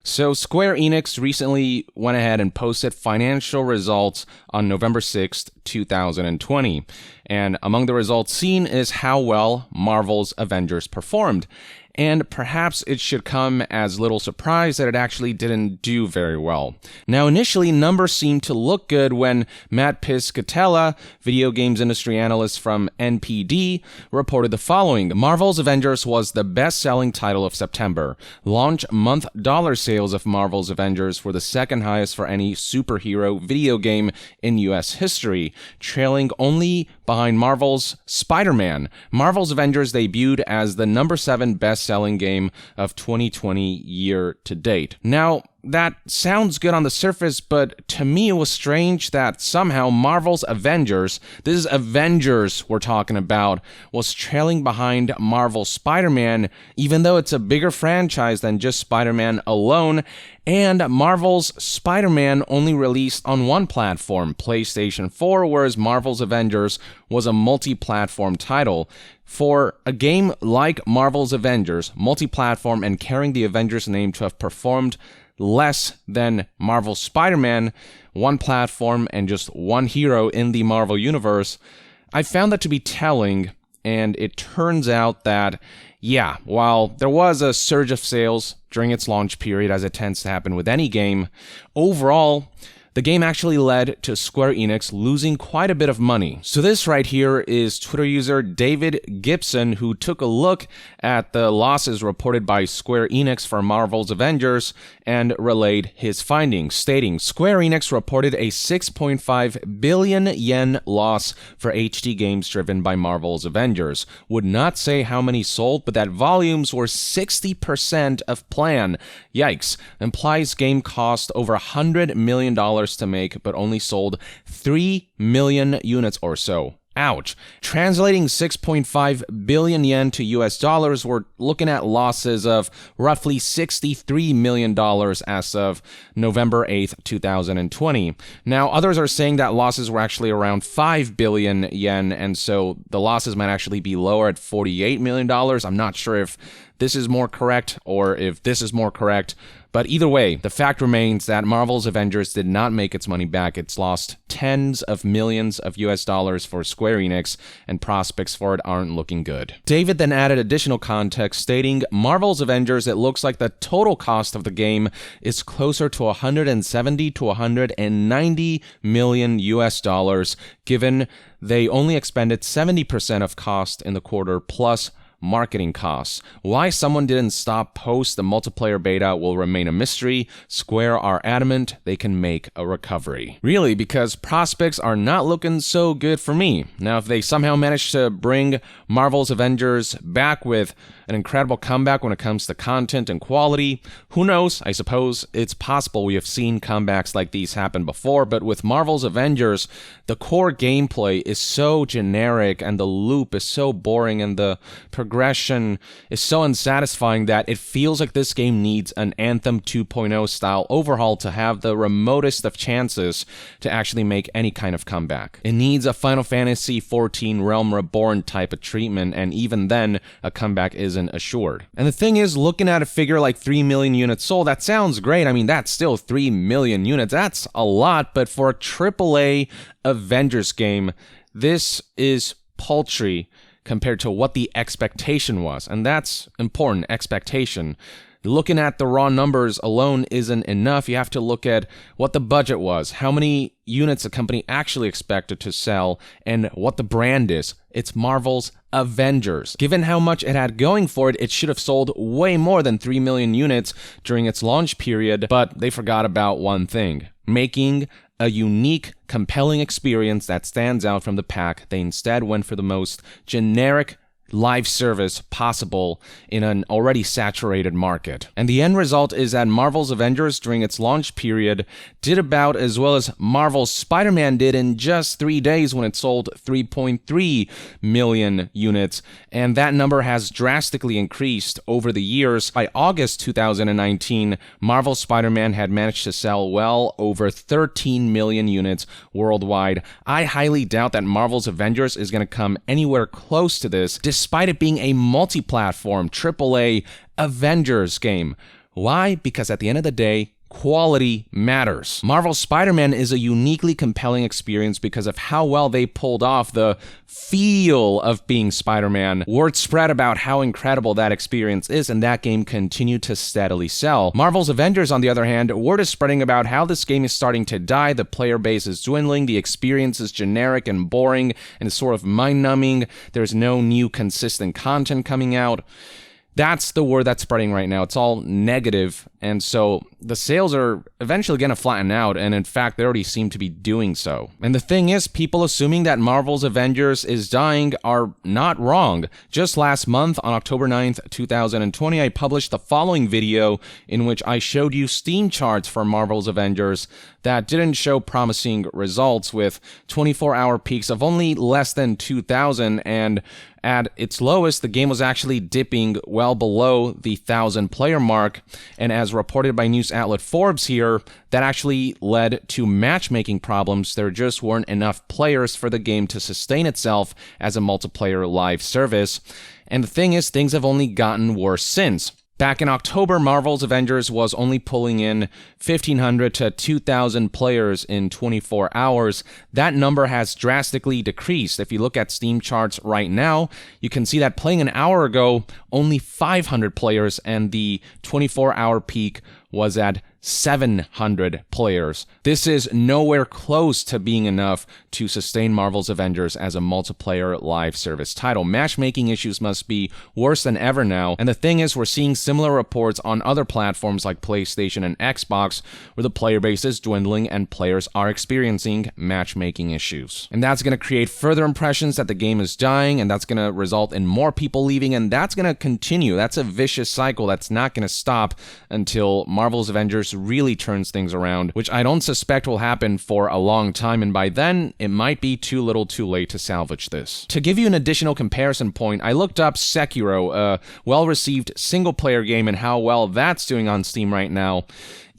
So Square Enix recently went ahead and posted financial results on November 6th, 2020. And among the results seen is how well Marvel's Avengers performed. And perhaps it should come as little surprise that it actually didn't do very well. Now, initially, numbers seemed to look good when Matt Piscatella, video games industry analyst from NPD, reported the following. Marvel's Avengers was the best-selling title of September. Launch month dollar sales of Marvel's Avengers were the second highest for any superhero video game in US history, trailing only behind Marvel's Spider-Man. Marvel's Avengers debuted as the number 7 best-selling game of 2020 year to date. Now, that sounds good on the surface, but to me it was strange that somehow Marvel's Avengers, this is Avengers we're talking about, was trailing behind Marvel's Spider-Man, even though it's a bigger franchise than just Spider-Man alone, and Marvel's Spider-Man only released on one platform, PlayStation 4, whereas Marvel's Avengers was a multi-platform title. For a game like Marvel's Avengers, multi-platform and carrying the Avengers name to have performed less than Marvel's Spider-Man, one platform and just one hero in the Marvel Universe, I found that to be telling, and it turns out that, yeah, while there was a surge of sales during its launch period, as it tends to happen with any game, overall, the game actually led to Square Enix losing quite a bit of money. So this right here is Twitter user David Gibson, who took a look at the losses reported by Square Enix for Marvel's Avengers and relayed his findings, stating, Square Enix reported a 6.5 billion yen loss for HD games driven by Marvel's Avengers. Would not say how many sold, but that volumes were 60% of plan. Yikes. Implies game cost over $100 million to make, but only sold 3 million units or so. Ouch. Translating 6.5 billion yen to US dollars, we're looking at losses of roughly $63 million as of November 8th, 2020. Now, others are saying that losses were actually around 5 billion yen, and so the losses might actually be lower at $48 million. I'm not sure if this is more correct or if this is more correct. But either way, the fact remains that Marvel's Avengers did not make its money back. It's lost tens of millions of US dollars for Square Enix, and prospects for it aren't looking good. David then added additional context, stating, Marvel's Avengers, it looks like the total cost of the game is closer to 170 to 190 million US dollars, given they only expended 70% of cost in the quarter, plus marketing costs. Why someone didn't stop post the multiplayer beta will remain a mystery. Square are adamant they can make a recovery. Really, because prospects are not looking so good for me. Now, if they somehow manage to bring Marvel's Avengers back with an incredible comeback when it comes to content and quality, who knows? I suppose it's possible. We have seen comebacks like these happen before, but with Marvel's Avengers, the core gameplay is so generic and the loop is so boring and the progression is so unsatisfying that it feels like this game needs an Anthem 2.0 style overhaul to have the remotest of chances to actually make any kind of comeback. It needs a Final Fantasy XIV Realm Reborn type of treatment, and even then, a comeback isn't assured. And the thing is, looking at a figure like 3 million units sold, that sounds great. I mean, that's still 3 million units. That's a lot, but for a AAA Avengers game, this is paltry compared to what the expectation was. And that's important, expectation. Looking at the raw numbers alone isn't enough. You have to look at what the budget was, how many units the company actually expected to sell, and what the brand is. It's Marvel's Avengers. Given how much it had going for it, it should have sold way more than 3 million units during its launch period, but they forgot about one thing: making a unique, compelling experience that stands out from the pack. They instead went for the most generic live service possible in an already saturated market. And the end result is that Marvel's Avengers during its launch period did about as well as Marvel's Spider-Man did in just 3 days when it sold 3.3 million units, and that number has drastically increased over the years. By August 2019, Marvel's Spider-Man had managed to sell well over 13 million units worldwide. I highly doubt that Marvel's Avengers is going to come anywhere close to this, despite it being a multi-platform AAA Avengers game. Why? Because at the end of the day, quality matters. Marvel's Spider-Man is a uniquely compelling experience because of how well they pulled off the feel of being Spider-Man. Word spread about how incredible that experience is, and that game continued to steadily sell. Marvel's Avengers, on the other hand, word is spreading about how this game is starting to die, the player base is dwindling, the experience is generic and boring and sort of mind-numbing, there's no new consistent content coming out. That's the word that's spreading right now. It's all negative, and so the sales are eventually going to flatten out, and in fact, they already seem to be doing so. And the thing is, people assuming that Marvel's Avengers is dying are not wrong. Just last month, on October 9th, 2020, I published the following video in which I showed you Steam charts for Marvel's Avengers that didn't show promising results, with 24-hour peaks of only less than 2,000, and at its lowest, the game was actually dipping well below the 1,000-player mark, and as reported by news outlet Forbes here, that actually led to matchmaking problems. There just weren't enough players for the game to sustain itself as a multiplayer live service, and the thing is, things have only gotten worse since. Back in October, Marvel's Avengers was only pulling in 1,500 to 2,000 players in 24 hours. That number has drastically decreased. If you look at Steam charts right now, you can see that playing an hour ago, only 500 players, and the 24-hour peak was at 700 players. This is nowhere close to being enough to sustain Marvel's Avengers as a multiplayer live service title. Matchmaking issues must be worse than ever now, and the thing is, we're seeing similar reports on other platforms like PlayStation and Xbox, where the player base is dwindling and players are experiencing matchmaking issues. And that's going to create further impressions that the game is dying, and that's going to result in more people leaving, and that's going to continue. That's a vicious cycle that's not going to stop until Marvel's Avengers really turns things around, which I don't suspect will happen for a long time, and by then, it might be too little too late to salvage this. To give you an additional comparison point, I looked up Sekiro, a well-received single-player game, and how well that's doing on Steam right now.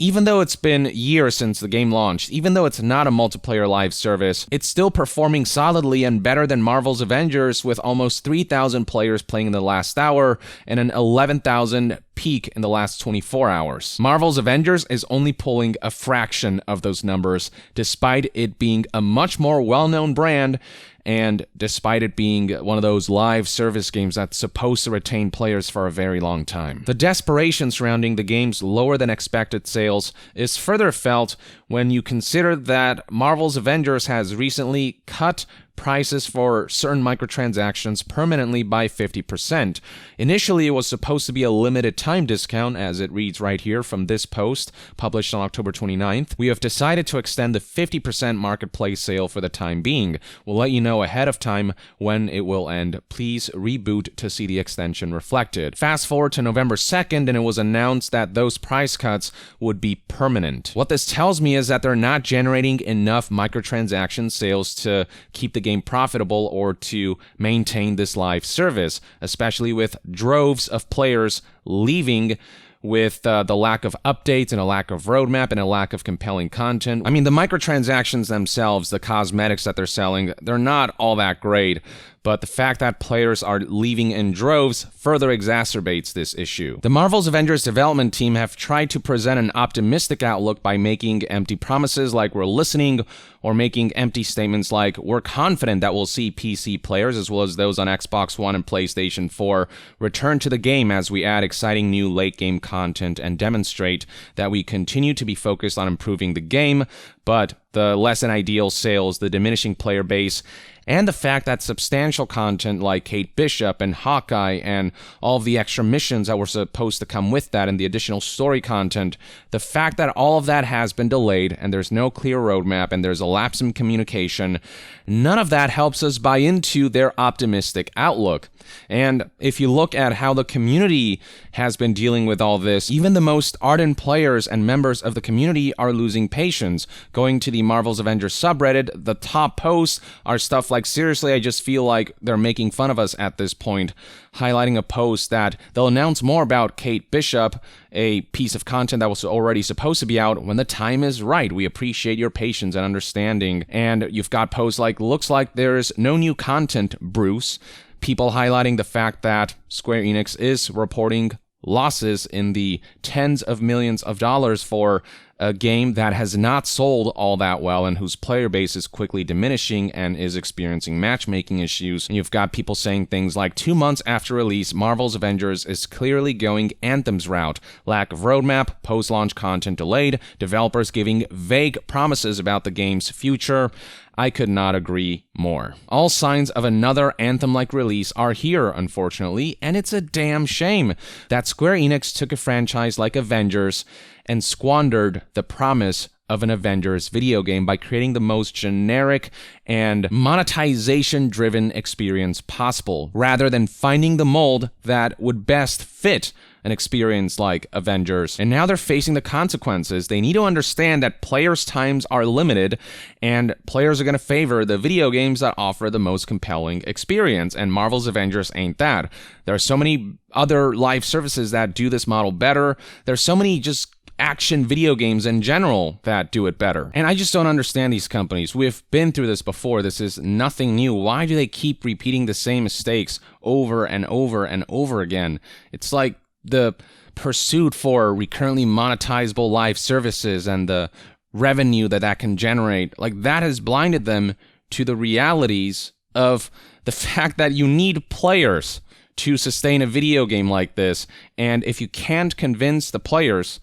Even though it's been years since the game launched, even though it's not a multiplayer live service, it's still performing solidly and better than Marvel's Avengers, with almost 3,000 players playing in the last hour and an 11,000 peak in the last 24 hours. Marvel's Avengers is only pulling a fraction of those numbers, despite it being a much more well-known brand, and despite it being one of those live service games that's supposed to retain players for a very long time. The desperation surrounding the game's lower than expected sales is further felt when you consider that Marvel's Avengers has recently cut prices for certain microtransactions permanently by 50%. Initially, it was supposed to be a limited time discount, as it reads right here from this post, published on October 29th. We have decided to extend the 50% marketplace sale for the time being. We'll let you know ahead of time when it will end. Please reboot to see the extension reflected. Fast forward to November 2nd, and it was announced that those price cuts would be permanent. What this tells me is that they're not generating enough microtransaction sales to keep the game profitable or to maintain this live service, especially with droves of players leaving with the lack of updates and a lack of roadmap and a lack of compelling content. I mean, the microtransactions themselves, the cosmetics that they're selling, they're not all that great, but the fact that players are leaving in droves further exacerbates this issue. The Marvel's Avengers development team have tried to present an optimistic outlook by making empty promises like we're listening, or making empty statements like we're confident that we'll see PC players, as well as those on Xbox One and PlayStation 4, return to the game as we add exciting new late-game content and demonstrate that we continue to be focused on improving the game, but the less than ideal sales, the diminishing player base, and the fact that substantial content like Kate Bishop and Hawkeye and all of the extra missions that were supposed to come with that and the additional story content, the fact that all of that has been delayed and there's no clear roadmap and there's a lapse in communication, none of that helps us buy into their optimistic outlook. And if you look at how the community has been dealing with all this, even the most ardent players and members of the community are losing patience. Going to the Marvel's Avengers subreddit, the top posts are stuff like, seriously, I just feel like they're making fun of us at this point, highlighting a post that they'll announce more about Kate Bishop, a piece of content that was already supposed to be out, when the time is right. We appreciate your patience and understanding. And you've got posts like, looks like there's no new content, Bruce. People highlighting the fact that Square Enix is reporting losses in the tens of millions of dollars for a game that has not sold all that well and whose player base is quickly diminishing and is experiencing matchmaking issues. And you've got people saying things like, 2 months after release, Marvel's Avengers is clearly going Anthem's route. Lack of roadmap, post-launch content delayed, developers giving vague promises about the game's future. I could not agree more. All signs of another Anthem-like release are here, unfortunately, and it's a damn shame that Square Enix took a franchise like Avengers and squandered the promise of an Avengers video game by creating the most generic and monetization-driven experience possible, rather than finding the mold that would best fit an experience like Avengers. And now they're facing the consequences. They need to understand that players' times are limited, and players are going to favor the video games that offer the most compelling experience, and Marvel's Avengers ain't that. There are so many other live services that do this model better. There's so many just action video games in general that do it better. And I just don't understand these companies. We've been through this before. This is nothing new. Why do they keep repeating the same mistakes over and over and over again? It's like the pursuit for recurrently monetizable live services and the revenue that can generate, like that has blinded them to the realities of the fact that you need players to sustain a video game like this. And if you can't convince the players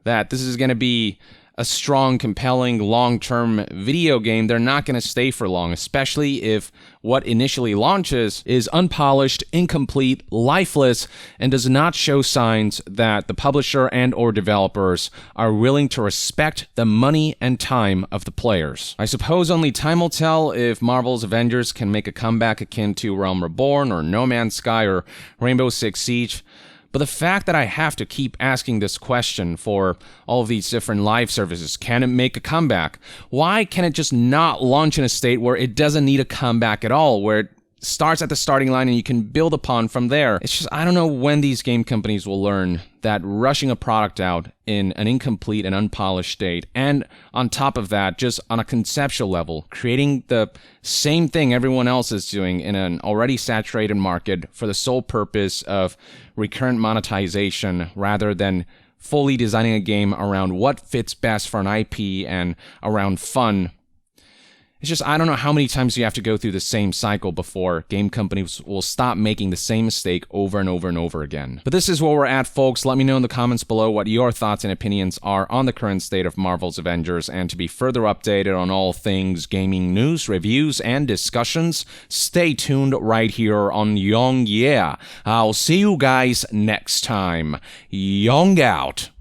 that this is going to be a strong, compelling, long-term video game, they're not going to stay for long, especially if what initially launches is unpolished, incomplete, lifeless, and does not show signs that the publisher and or developers are willing to respect the money and time of the players. I suppose only time will tell if Marvel's Avengers can make a comeback akin to Realm Reborn or No Man's Sky or Rainbow Six Siege. But the fact that I have to keep asking this question for all of these different live services, can it make a comeback? Why can it just not launch in a state where it doesn't need a comeback at all, where it starts at the starting line and you can build upon from there? It's just, I don't know when these game companies will learn that rushing a product out in an incomplete and unpolished state, and on top of that, just on a conceptual level, creating the same thing everyone else is doing in an already saturated market for the sole purpose of recurrent monetization rather than fully designing a game around what fits best for an IP and around fun. It's just, I don't know how many times you have to go through the same cycle before game companies will stop making the same mistake over and over and over again. But this is where we're at, folks. Let me know in the comments below what your thoughts and opinions are on the current state of Marvel's Avengers, and to be further updated on all things gaming news, reviews, and discussions, stay tuned right here on Young Yeah. I'll see you guys next time. Young out.